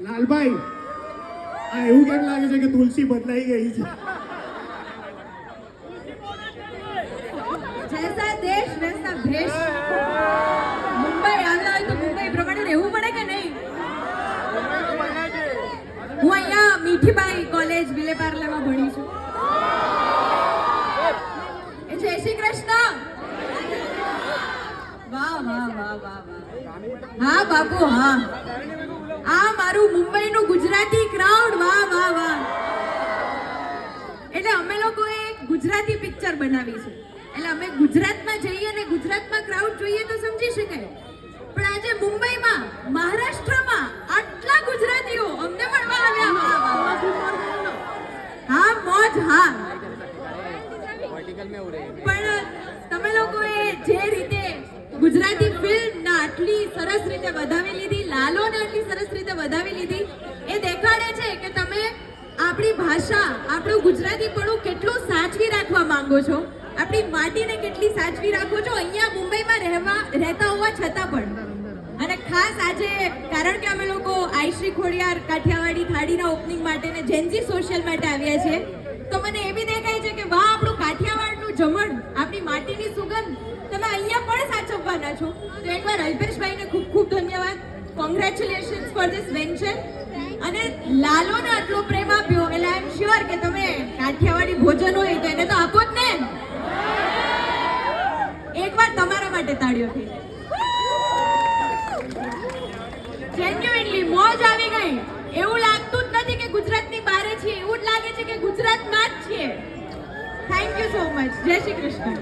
લાલભાઈ આ એવું કેમ લાગે છે કે તુલસી બદલાઈ ગઈ છે? जैसा देश वैसा भेष. મુંબઈ આવ્યા હોય તો મુંબઈ પ્રમાણે રહેવું પડે કે નહીં? હું અહીંયા મીઠીબાઈ કોલેજ વિલેપાર્લેમાં ભણી છું. એ જય શ્રી કૃષ્ણ. વાહ વાહ વાહ વાહ વાહ. હા બાપુ હા. આ મારું મુંબઈનું ગુજરાતી ક્રાઉડ. વાહ વાહ વાહ. એટલે અમે લોકોએ ગુજરાતી પિક્ચર બનાવી છે. એટલે અમે ગુજરાતમાં જઈએ અને ગુજરાતમાં ક્રાઉડ જોઈએ તો સમજી શકાય. પણ આજે મુંબઈમાં મહારાષ્ટ્રમાં આટલા ગુજરાતીઓ અમને મળવા આવ્યા. હા મોજ હા. પણ તમે લોકોએ જે રીતે ગુજરાતી ફિલ્મના આટલી સરસ રીતે વધાવી લીધી, લાલોને આટલી સરસ રીતે વધાવી લીધી, એ દેખાડે છે કે તમે આપણી ભાષા, આપણું ગુજરાતીપણું કેટલું સાચવી રાખવા માંગો છો, આપણી માટીને કેટલી સાચવી રાખો છો અહીંયા મુંબઈમાં રહેતા હોવા છતાં પણ. અને ખાસ આજે કારણ કે અમે લોકો આઈશ્રી ખોડિયાર કાઠિયાવાડી થાળીના ઓપનિંગ માટે ને જેનજી સોશિયલ માટે આવ્યા છીએ, તો મને એ બી દેખાય છે કે વાહ આપણું કાઠિયાવાડનું જમણ, આપણી માટીની સુગંધ તમે અહીંયા પણ સાચવવાના છો. તો એકવાર અલ્પેશભાઈને ખૂબ ખૂબ ધન્યવાદ. Congratulations for this venture. અને લાલોને આટલો પ્રેમ આપ્યો એટલે આઈ એમ શ્યોર કે તમે કાઠિયાવાડી ભોજન હોય તો એને તો આપો જ ને. એકવાર તમારા માટે તાળીઓ થઈ. જેન્યુઇનલી મોજ આવી ગઈ. એવું લાગતું જ નથી કે ગુજરાતની બહાર છીએ, એવું જ લાગે છે કે ગુજરાતમાં જ છીએ. Thank you so much. જય શ્રી કૃષ્ણ.